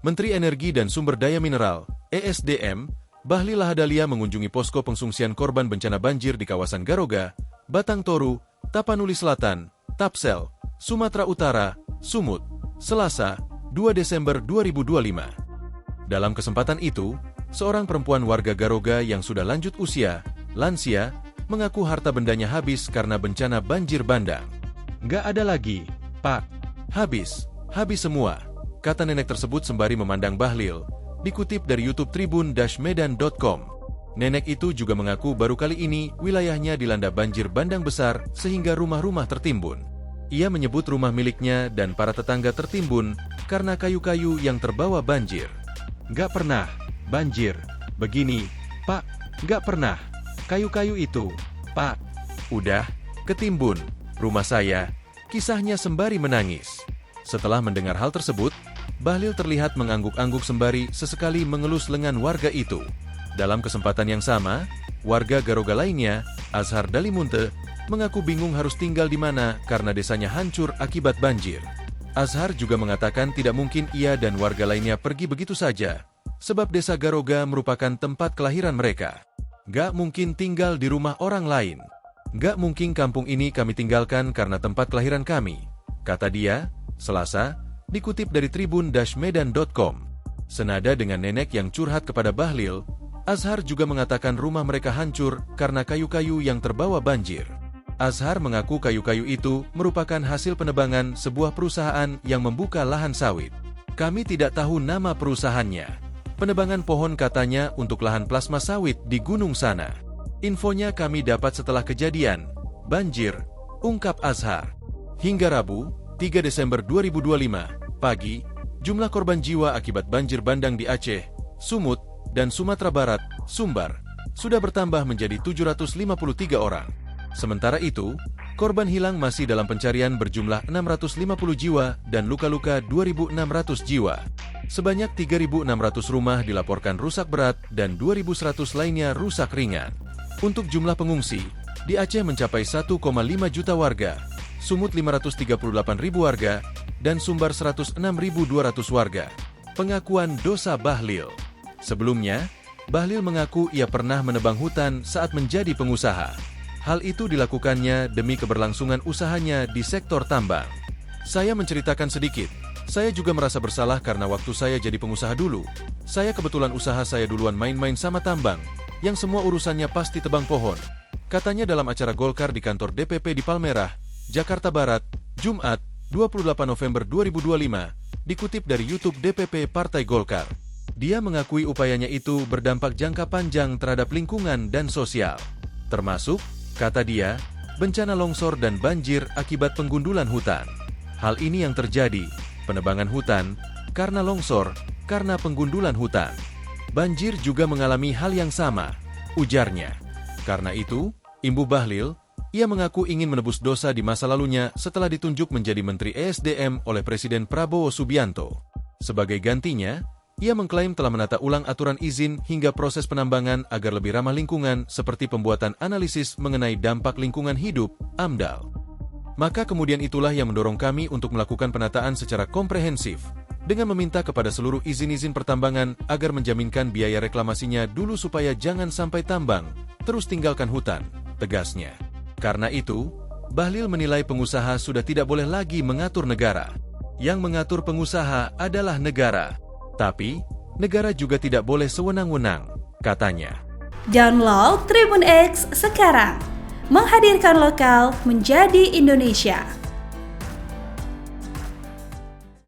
Menteri Energi dan Sumber Daya Mineral, ESDM, Bahlil Lahadalia mengunjungi posko pengungsian korban bencana banjir di kawasan Garoga, Batang Toru, Tapanuli Selatan, Tapsel, Sumatera Utara, Sumut, Selasa, 2 Desember 2025. Dalam kesempatan itu, seorang perempuan warga Garoga yang sudah lanjut usia, lansia, mengaku harta bendanya habis karena bencana banjir bandang. "Nggak ada lagi, Pak. Habis semua," kata nenek tersebut sembari memandang Bahlil, dikutip dari YouTube tribun-medan.com. Nenek itu juga mengaku baru kali ini wilayahnya dilanda banjir bandang besar sehingga rumah-rumah tertimbun. Ia menyebut rumah miliknya dan para tetangga tertimbun karena kayu-kayu yang terbawa banjir. "Nggak pernah banjir begini, Pak. Nggak pernah. Kayu-kayu itu, Pak. Udah ketimbun rumah saya," kisahnya sembari menangis. Setelah mendengar hal tersebut, Bahlil terlihat mengangguk-angguk sembari sesekali mengelus lengan warga itu. Dalam kesempatan yang sama, warga Garoga lainnya, Azhar Dalimunte, mengaku bingung harus tinggal di mana karena desanya hancur akibat banjir. Azhar juga mengatakan tidak mungkin ia dan warga lainnya pergi begitu saja, sebab desa Garoga merupakan tempat kelahiran mereka. "Nggak mungkin tinggal di rumah orang lain. Nggak mungkin kampung ini kami tinggalkan karena tempat kelahiran kami," kata dia, Selasa, dikutip dari tribun-medan.com. Senada dengan nenek yang curhat kepada Bahlil, Azhar juga mengatakan rumah mereka hancur karena kayu-kayu yang terbawa banjir. Azhar mengaku kayu-kayu itu merupakan hasil penebangan sebuah perusahaan yang membuka lahan sawit. "Kami tidak tahu nama perusahaannya. Penebangan pohon katanya untuk lahan plasma sawit di gunung sana. Infonya kami dapat setelah kejadian banjir," ungkap Azhar. Hingga Rabu, 3 Desember 2025, pagi, jumlah korban jiwa akibat banjir bandang di Aceh, Sumut, dan Sumatera Barat, Sumbar, sudah bertambah menjadi 753 orang. Sementara itu, korban hilang masih dalam pencarian berjumlah 650 jiwa dan luka-luka 2.600 jiwa. Sebanyak 3.600 rumah dilaporkan rusak berat dan 2.100 lainnya rusak ringan. Untuk jumlah pengungsi, di Aceh mencapai 1,5 juta warga, Sumut 538.000 warga, dan Sumbar 106.200 warga. Pengakuan dosa Bahlil. Sebelumnya, Bahlil mengaku ia pernah menebang hutan saat menjadi pengusaha. Hal itu dilakukannya demi keberlangsungan usahanya di sektor tambang. "Saya menceritakan sedikit. Saya juga merasa bersalah karena waktu saya jadi pengusaha dulu, saya kebetulan usaha saya duluan main-main sama tambang, yang semua urusannya pasti tebang pohon," katanya dalam acara Golkar di kantor DPP di Palmerah, Jakarta Barat, Jumat, 28 November 2025, dikutip dari YouTube DPP Partai Golkar. Dia mengakui upayanya itu berdampak jangka panjang terhadap lingkungan dan sosial. Termasuk, kata dia, bencana longsor dan banjir akibat penggundulan hutan. Hal ini yang terjadi, penebangan hutan, karena longsor, karena penggundulan hutan. Banjir juga mengalami hal yang sama, ujarnya. Karena itu, Imbu Bahlil, ia mengaku ingin menebus dosa di masa lalunya setelah ditunjuk menjadi Menteri ESDM oleh Presiden Prabowo Subianto. Sebagai gantinya, ia mengklaim telah menata ulang aturan izin hingga proses penambangan agar lebih ramah lingkungan seperti pembuatan analisis mengenai dampak lingkungan hidup, AMDAL. "Maka kemudian itulah yang mendorong kami untuk melakukan penataan secara komprehensif, dengan meminta kepada seluruh izin-izin pertambangan agar menjaminkan biaya reklamasinya dulu supaya jangan sampai tambang, terus tinggalkan hutan," tegasnya. Karena itu, Bahlil menilai pengusaha sudah tidak boleh lagi mengatur negara. Yang mengatur pengusaha adalah negara. Tapi, negara juga tidak boleh sewenang-wenang, katanya. Download Tribun X sekarang. Menghadirkan lokal menjadi Indonesia.